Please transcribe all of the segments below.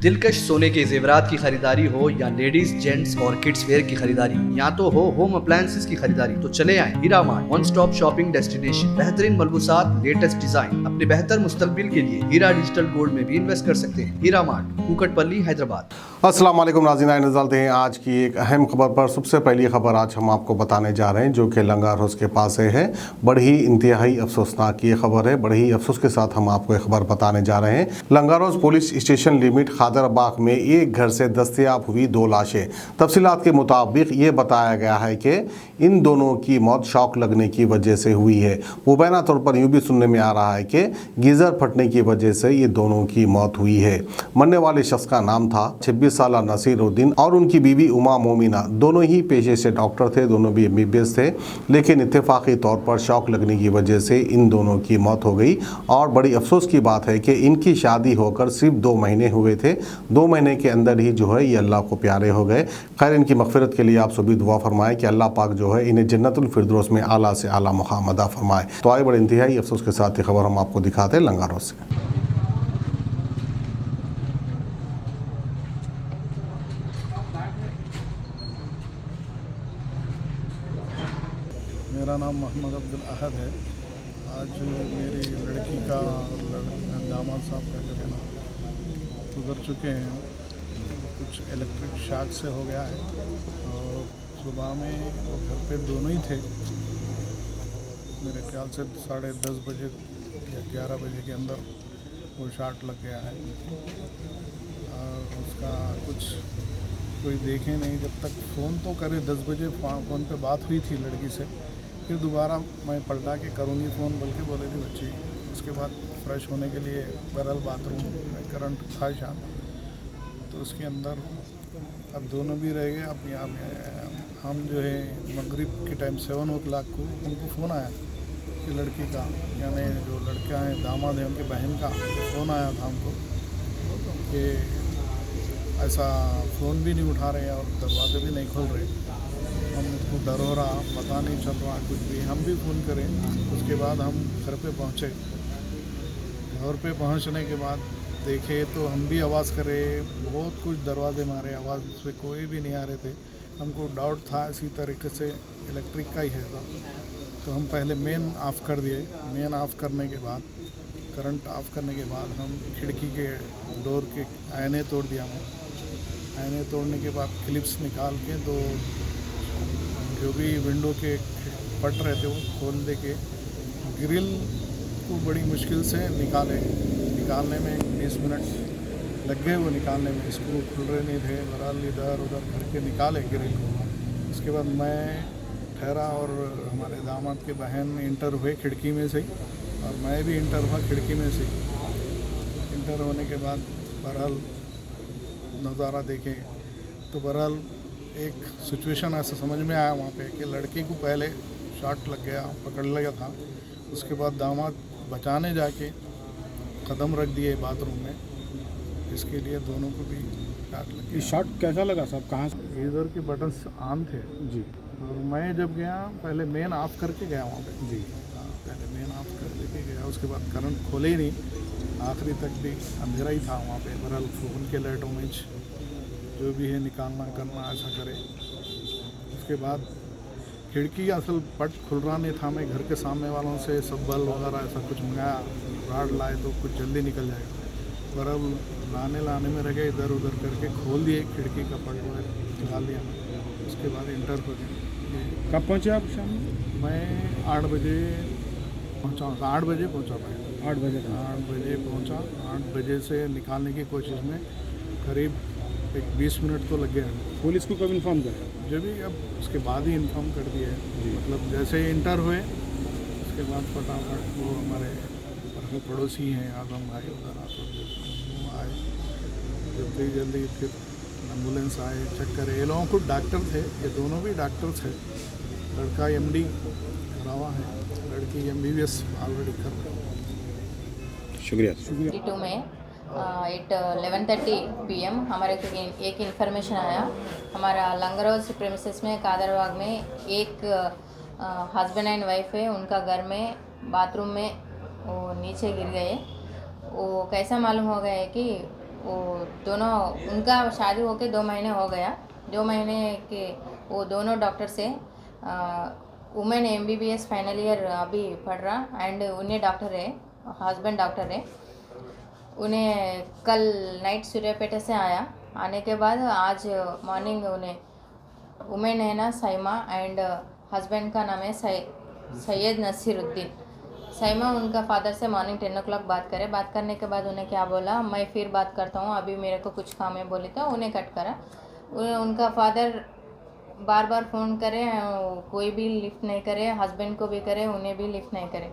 दिलकश सोने के जेवरात की खरीदारी हो या लेडीज जेंट्स और किड्स वेयर की खरीदारी, या तो हो होम अप्लायंसेस की खरीदारी, तो चले आए Heera mart, one stop shopping destination. बेहतरीन मलबूसात, लेटेस्ट डिजाइन, अपने बेहतर मुस्तकबिल के लिए हीरा डिजिटल गोल्ड में भी इन्वेस्ट कर सकते हैं। हीरा मार्ट, कुकटपल्ली, हैदराबाद। अस्सलाम वालेकुम नाज़रीन, आइए नज़र हैं आज की एक अहम खबर पर। सबसे पहली खबर आज हम आपको बताने जा रहे हैं जो कि लंगर हाउस के पास से है। बड़ी ही इंतहाई अफसोसनाक ये खबर है। बड़ी ही अफसोस के साथ हम आपको ये खबर बताने जा रहे हैं। लंगर house police station limit Khadarbagh में एक घर से दस्तयाब हुई 2 लाशें। तफसीलात के मुताबिक ये बताया गया है कि इन दोनों की मौत शॉक लगने की वजह से हुई है। मुबैना तौर पर यूँ भी सुनने में आ रहा है कि गीज़र फटने की वजह से ये दोनों की मौत हुई है। मरने वाले शख्स का नाम था 26 साला नसीरुद्दीन और उनकी बीवी उमा मोमिना। दोनों ही पेशे से डॉक्टर थे, दोनों भी MBBS थे, लेकिन इत्तेफाकी तौर पर शॉक लगने की वजह से इन दोनों की मौत हो गई। और बड़ी अफसोस की बात है कि इनकी शादी होकर सिर्फ 2 महीने हुए थे। 2 महीने के अंदर ही जो है ये अल्लाह को प्यारे हो गए। खैर, इनकी मगफिरत के लिए आप सभी दुआ फरमाएं कि अल्लाह पाक जो है इन्हें जन्नतुल फिरदौस में आला से आला मुकाम अता फरमाए। तो आए बड़े इंतहाई अफसोस के साथ ये खबर हम आपको दिखाते हैं लंगर हाउस से। मेरा नाम मोहम्मद अब्दुल अहद है। आज मेरी लड़की का दामाद साहब का जो है ना गुजर चुके हैं। कुछ इलेक्ट्रिक शॉक से हो गया है और सुबह में वो घर पे दोनों ही थे। मेरे ख्याल से 10:30 बजे या 11 बजे के अंदर वो शॉट लग गया है और उसका कुछ कोई देखे नहीं। जब तक फ़ोन तो करे 10 बजे फ़ोन पे बात हुई थी लड़की से, फिर दोबारा मैं पलटा के करूँगी फ़ोन बल्कि बोले थी बच्ची। उसके बाद फ्रेश होने के लिए बहरहाल बाथरूम में करंट था शाम, तो उसके अंदर अब दोनों भी रह गए। अब यहाँ हम जो है मगरिब के टाइम 7 o'clock को उनको फ़ोन आया कि लड़की का, यानी जो लड़का है दामाद है उनके बहन का फ़ोन आया था हमको कि ऐसा फ़ोन भी नहीं उठा रहे और दरवाजे भी नहीं खोल रहे। हमको डर हो रहा, पता नहीं चल रहा कुछ भी। हम भी फ़ोन करें। उसके बाद हम घर पे पहुँचे। घर पे पहुँचने के बाद देखे तो हम भी आवाज़ करे, बहुत कुछ दरवाजे मारे, आवाज़ से कोई भी नहीं आ रहे थे। हमको डाउट था इसी तरीके से इलेक्ट्रिक का ही है। तो हम पहले मेन ऑफ़ कर दिए। मेन ऑफ़ करने के बाद, करंट ऑफ़ करने के बाद हम खिड़की के डोर के आईने तोड़ दिया। आईने तोड़ने के बाद क्लिप्स निकाल के दो जो भी विंडो के पट रहे थे वो खोल दे के ग्रिल को बड़ी मुश्किल से निकालने में 20 मिनट लग गए। वो निकालने में स्क्रू खुल रहे नहीं थे। बहरहाल इधर उधर करके निकाले ग्रिल को। उसके बाद मैं ठहरा और हमारे दामाद के बहन इंटर हुए खिड़की में से ही, और मैं भी इंटर हुआ खिड़की में से ही। इंटर होने के बाद बहरहाल नज़ारा देखे तो बहरहाल एक सिचुएशन ऐसा समझ में आया वहाँ पे कि लड़की को पहले शॉट लग गया, पकड़ लिया था। उसके बाद दामाद बचाने जाके कदम रख दिए बाथरूम में, इसके लिए दोनों को भी शॉट लग गया। शॉट कैसा लगा साहब, कहाँ से? इधर के बटन्स ऑन थे जी। और मैं जब गया पहले मेन ऑफ़ करके गया वहाँ पे। जी। पहले मेन ऑफ़ कर लेके गया। उसके बाद करंट खोले ही नहीं, आखिरी तक भी अंधेरा ही था वहाँ पे। बहरहाल फ़ोन के लाइटों में जो भी है निकालना करना ऐसा करे। उसके बाद खिड़की असल पट खुल रहा नहीं था। मैं घर के सामने वालों से सब बल वगैरह ऐसा कुछ मंगाया, राड लाए तो कुछ जल्दी निकल जाएगा। बहरहाल लाने में रह गए, इधर उधर करके खोल दिए खिड़की का पट निकाल दिया। उसके बाद इंटर हो गया। कब पहुँचे आप शाम में? मैं 8 बजे पहुँचा। 8 बजे पहुँचा मैं। 8 बजे 8 बजे पहुँचा। 8 बजे से निकालने की कोशिश में करीब 20 मिनट तो लग गया। पुलिस को कब इन्फॉर्म करें? जब भी अब उसके बाद ही इन्फॉर्म कर दिया है। मतलब जैसे ही इंटर हुए उसके बाद फटाफट वो हमारे पड़ोसी हैं आजम भाई वगैरह तो आए। जल्दी फिर एम्बुलेंस आए, चेक करे। ये लोगों को डॉक्टर थे, ये दोनों भी डॉक्टर थे। लड़का MD रवा है, लड़की MBBS ऑलरेडी कर रही है। शुक्रिया। में 11:30 PM हमारे को एक इन्फॉर्मेशन आया। हमारा लंगर हाउस प्रेमिसेस में कादरबाग में एक हस्बैंड एंड वाइफ है, उनका घर में बाथरूम में वो नीचे गिर गए। वो कैसा मालूम हो गया है कि वो दोनों, उनका शादी होके 2 महीने हो गया। 2 महीने के वो दोनों डॉक्टर से वुमेन MBBS फाइनल ईयर अभी पढ़ रहा एंड उन्हें डॉक्टर है, हस्बैंड डॉक्टर है। उन्हें कल नाइट सूर्यापेट से आया। आने के बाद आज मॉर्निंग उन्हें वुमेन है ना सईमा एंड हस्बैंड का नाम है सैयद नसीरुद्दीन। सईमा उनका फादर से मॉर्निंग 10 o'clock बात करे। बात करने के बाद उन्हें क्या बोला, मैं फिर बात करता हूँ, अभी मेरे को कुछ काम है बोली तो उन्हें कट करा। उनका फादर बार बार फ़ोन करे, कोई भी लिफ्ट नहीं करे, हस्बैंड को भी करे, उन्हें भी लिफ्ट नहीं करे।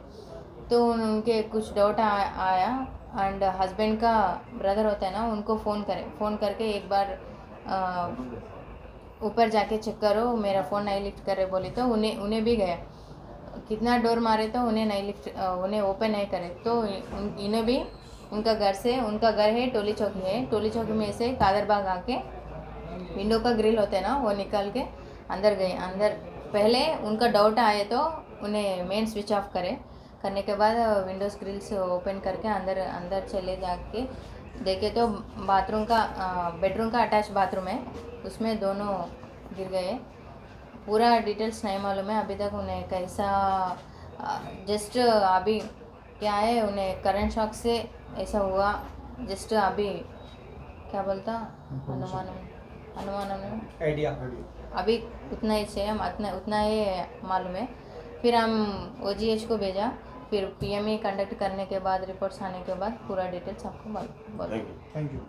तो उनके कुछ डाउट आया एंड हस्बैंड का ब्रदर होता है ना, उनको फ़ोन करके एक बार ऊपर जाके चेक करो, मेरा फ़ोन नहीं लिफ्ट करे बोली तो उन्हें भी गया। कितना डोर मारे तो उन्हें नहीं लिफ्ट, उन्हें ओपन नहीं करे। तो इन्हें भी उनका घर है टोली चौकी है। टोली चौकी में से कादरबाग आके विंडो का ग्रिल होता है ना, वो निकाल के अंदर गए। अंदर पहले उनका डाउट आए तो उन्हें मेन स्विच ऑफ करने के बाद विंडोज़ ग्रिल्स ओपन करके अंदर चले जाके देखे तो बेडरूम का अटैच बाथरूम है, उसमें दोनों गिर गए। पूरा डिटेल्स नहीं मालूम है अभी तक उन्हें कैसा, जस्ट अभी क्या है, उन्हें करंट शॉक से ऐसा हुआ। जस्ट अभी क्या बोलता, अनुमान आइडिया अभी उतना ही से हम उतना ही मालूम है। फिर हम OGH को भेजा, फिर PME कंडक्ट करने के बाद रिपोर्ट्स आने के बाद पूरा डिटेल्स आपको बोल। Thank you.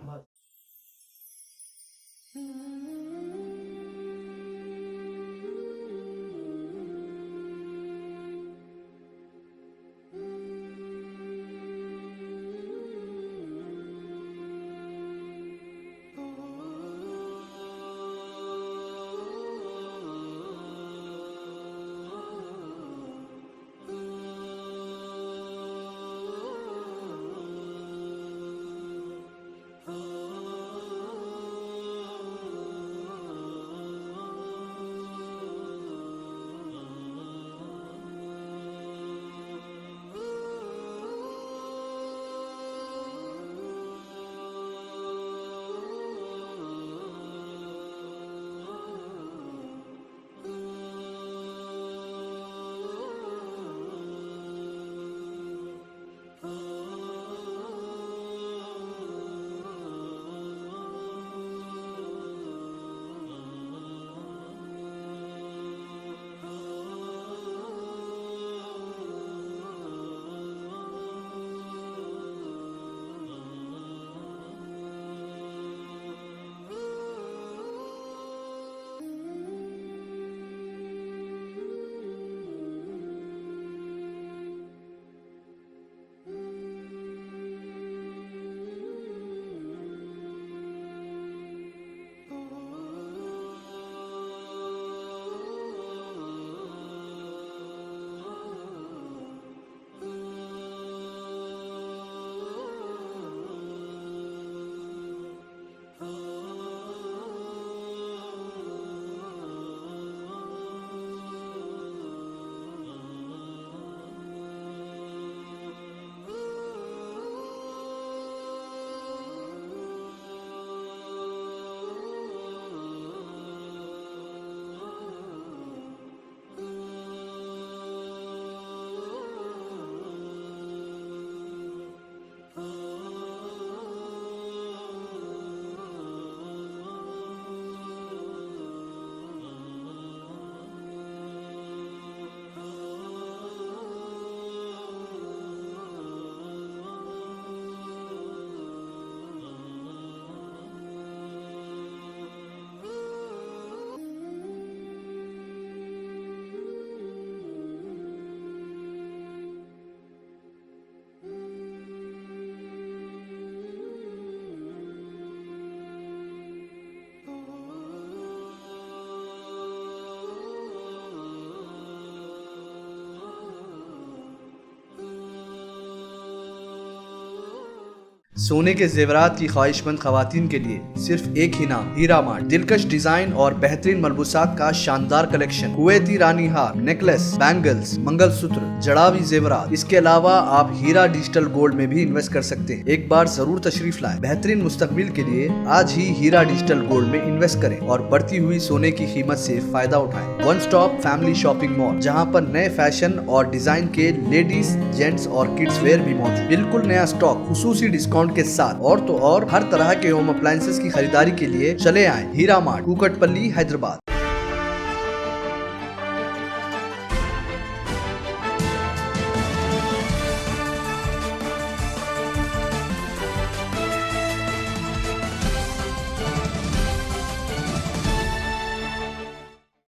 सोने के जेवरात की ख्वाहिशमंद खवातीन के लिए सिर्फ एक ही नाम, हीरा मार्ट। दिलकश डिजाइन और बेहतरीन मलबूसात का शानदार कलेक्शन, कुवैती रानी हार, नेकलेस, बैंगल्स, मंगलसूत्र, जड़ावी जेवरात। इसके अलावा आप हीरा डिजिटल गोल्ड में भी इन्वेस्ट कर सकते हैं। एक बार जरूर तशरीफ लाएं। बेहतरीन मुस्तकबिल के लिए आज ही हीरा डिजिटल गोल्ड में इन्वेस्ट करें और बढ़ती हुई सोने की कीमत से फायदा उठाएं। One stop family shopping mall, जहां पर नए फैशन और डिजाइन के लेडीज, जेंट्स और किड्स वेयर भी मौजूद। बिल्कुल नया स्टॉक खुसूसी डिस्काउंट के साथ। और तो और हर तरह के होम अप्लायंसेस की खरीदारी के लिए चले आए हीरा मार्ट, कुकटपल्ली, हैदराबाद।